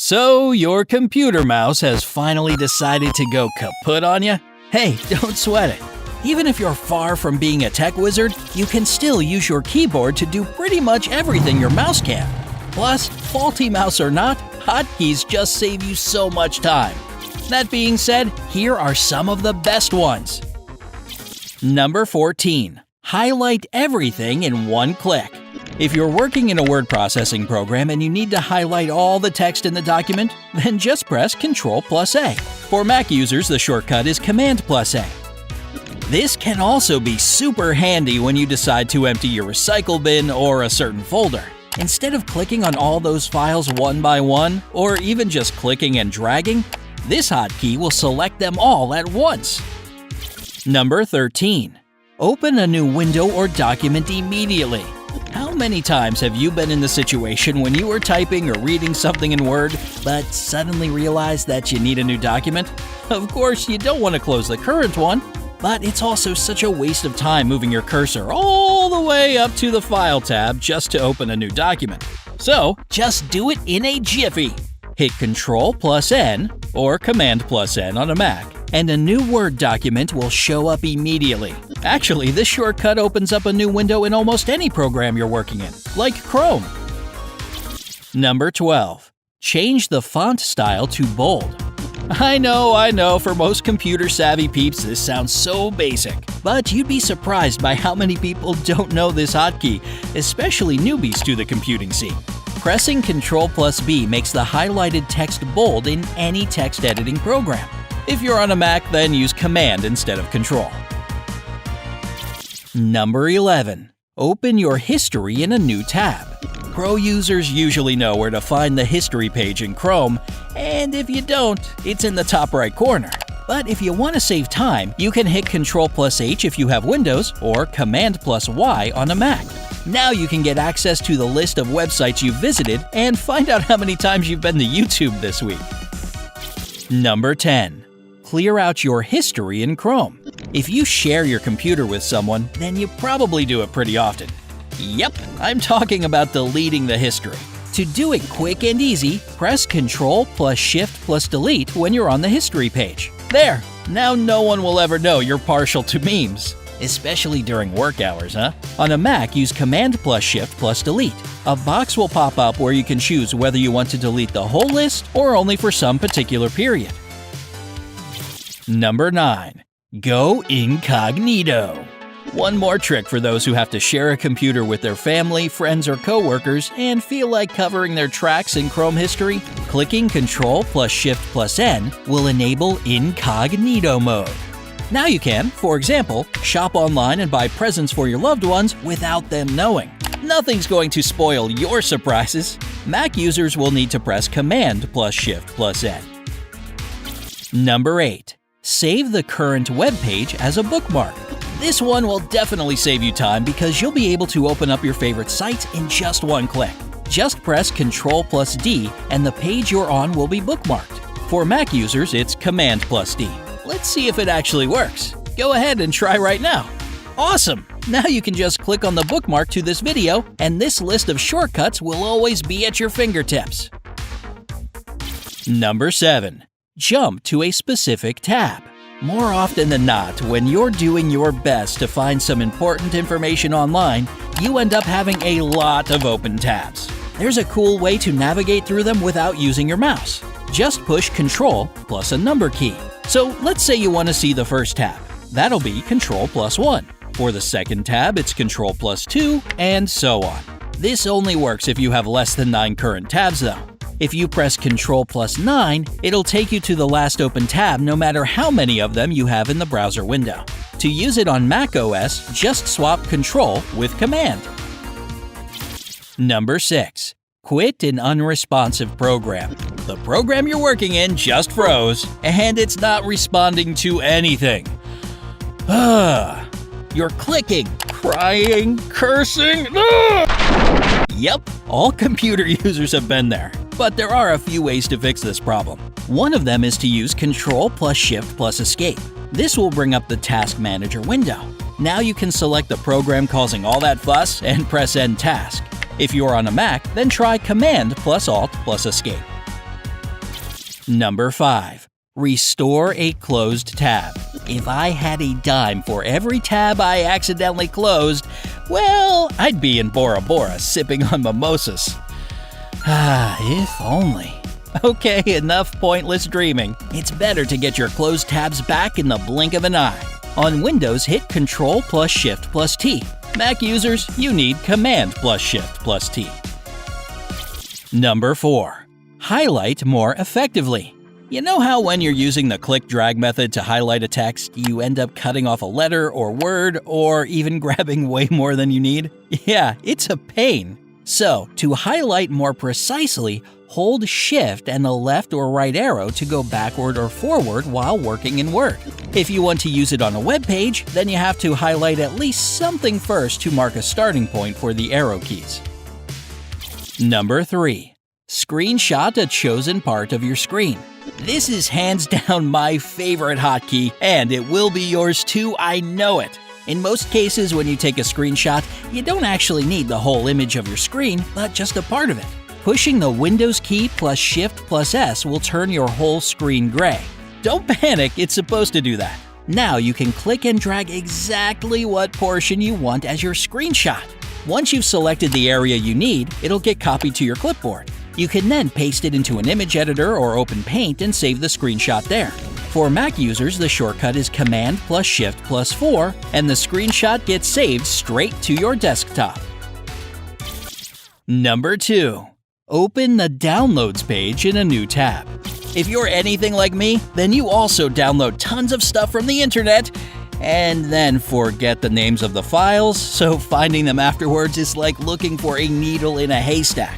So, your computer mouse has finally decided to go kaput on you? Hey, don't sweat it. Even if you're far from being a tech wizard, you can still use your keyboard to do pretty much everything your mouse can. Plus, faulty mouse or not, hotkeys just save you so much time. That being said, here are some of the best ones. Number 14. Highlight everything in one click. If you're working in a word processing program and you need to highlight all the text in the document, then just press Ctrl+A. For Mac users, the shortcut is Command+A. This can also be super handy when you decide to empty your recycle bin or a certain folder. Instead of clicking on all those files one by one, or even just clicking and dragging, this hotkey will select them all at once. Number 13. Open a new window or document immediately. How many times have you been in the situation when you were typing or reading something in Word, but suddenly realized that you need a new document? Of course, you don't want to close the current one, but it's also such a waste of time moving your cursor all the way up to the File tab just to open a new document. So, just do it in a jiffy. Hit Ctrl+N or Command+N on a Mac, and a new Word document will show up immediately. Actually, this shortcut opens up a new window in almost any program you're working in, like Chrome. Number 12. Change the font style to bold. I know, for most computer-savvy peeps this sounds so basic, but you'd be surprised by how many people don't know this hotkey, especially newbies to the computing scene. Pressing Ctrl+B makes the highlighted text bold in any text editing program. If you're on a Mac, then use Command instead of Control. Number 11. Open your history in a new tab. Pro users usually know where to find the history page in Chrome, and if you don't, it's in the top right corner. But if you want to save time, you can hit Ctrl+H if you have Windows or Command+Y on a Mac. Now you can get access to the list of websites you've visited and find out how many times you've been to YouTube this week. Number 10. Clear out your history in Chrome. If you share your computer with someone, then you probably do it pretty often. Yep, I'm talking about deleting the history. To do it quick and easy, press Ctrl+Shift+Delete when you're on the history page. There! Now no one will ever know you're partial to memes. Especially during work hours, huh? On a Mac, use Command+Shift+Delete. A box will pop up where you can choose whether you want to delete the whole list or only for some particular period. Number 9. Go incognito. One more trick for those who have to share a computer with their family, friends, or coworkers and feel like covering their tracks in Chrome history. Clicking Ctrl+Shift+N will enable incognito mode. Now you can, for example, shop online and buy presents for your loved ones without them knowing. Nothing's going to spoil your surprises. Mac users will need to press Command+Shift+N. Number 8. Save the current web page as a bookmark. This one will definitely save you time because you'll be able to open up your favorite sites in just one click. Just press Ctrl+D and the page you're on will be bookmarked. For Mac users, it's Command+D. Let's see if it actually works. Go ahead and try right now. Awesome! Now you can just click on the bookmark to this video, and this list of shortcuts will always be at your fingertips. Number 7. Jump to a specific tab. More often than not, when you're doing your best to find some important information online, you end up having a lot of open tabs. There's a cool way to navigate through them without using your mouse. Just push Ctrl plus a number key. So let's say you want to see the first tab. That'll be Ctrl+1. For the second tab, it's Ctrl+2, and so on. This only works if you have less than 9 current tabs though. If you press Ctrl+9, it'll take you to the last open tab no matter how many of them you have in the browser window. To use it on Mac OS, just swap Control with Command. Number 6. Quit an unresponsive program. The program you're working in just froze, and it's not responding to anything. You're clicking, crying, cursing. Yep, all computer users have been there. But there are a few ways to fix this problem. One of them is to use Ctrl+Shift+Escape. This will bring up the Task Manager window. Now you can select the program causing all that fuss and press End Task. If you're on a Mac, then try Command+Alt+Escape. Number 5. Restore a closed tab. If I had a dime for every tab I accidentally closed, well, I'd be in Bora Bora sipping on mimosas. If only. Okay, enough pointless dreaming. It's better to get your closed tabs back in the blink of an eye. On Windows, hit Control plus Shift plus T. Mac users, you need Command plus Shift plus T. Number 4. Highlight more effectively. You know how when you're using the click-drag method to highlight a text, you end up cutting off a letter or word or even grabbing way more than you need? Yeah, it's a pain. So, to highlight more precisely, hold Shift and the left or right arrow to go backward or forward while working in Word. If you want to use it on a web page, then you have to highlight at least something first to mark a starting point for the arrow keys. Number 3. Screenshot a chosen part of your screen. This is hands down my favorite hotkey, and it will be yours too, I know it. In most cases, when you take a screenshot, you don't actually need the whole image of your screen, but just a part of it. Pushing the Windows key plus Shift plus S will turn your whole screen gray. Don't panic, it's supposed to do that. Now you can click and drag exactly what portion you want as your screenshot. Once you've selected the area you need, it'll get copied to your clipboard. You can then paste it into an image editor or open Paint and save the screenshot there. For Mac users, the shortcut is Command plus Shift plus 4, and the screenshot gets saved straight to your desktop. Number 2. Open the Downloads page in a new tab. If you're anything like me, then you also download tons of stuff from the internet and then forget the names of the files, so finding them afterwards is like looking for a needle in a haystack.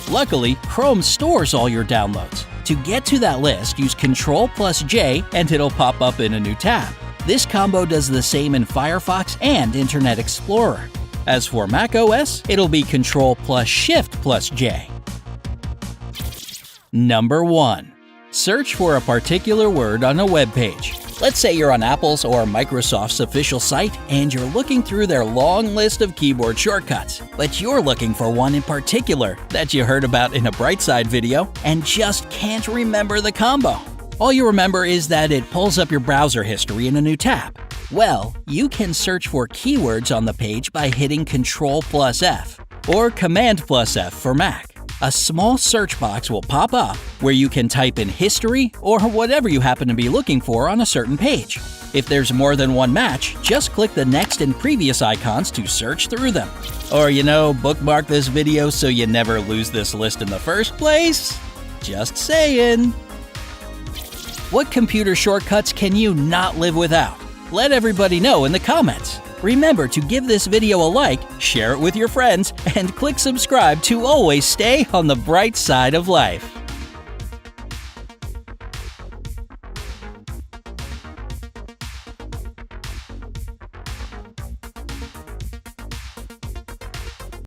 Luckily, Chrome stores all your downloads. To get to that list, use Control plus J and it'll pop up in a new tab. This combo does the same in Firefox and Internet Explorer. As for Mac OS, it'll be Control plus Shift plus J. Number 1. Search for a particular word on a web page. Let's say you're on Apple's or Microsoft's official site and you're looking through their long list of keyboard shortcuts, but you're looking for one in particular that you heard about in a Brightside video and just can't remember the combo. All you remember is that it pulls up your browser history in a new tab. Well, you can search for keywords on the page by hitting Control plus F or Command plus F for Mac. A small search box will pop up where you can type in history or whatever you happen to be looking for on a certain page. If there's more than one match, just click the next and previous icons to search through them. Or, bookmark this video so you never lose this list in the first place. Just saying. What computer shortcuts can you not live without? Let everybody know in the comments. Remember to give this video a like, share it with your friends, and click subscribe to always stay on the bright side of life.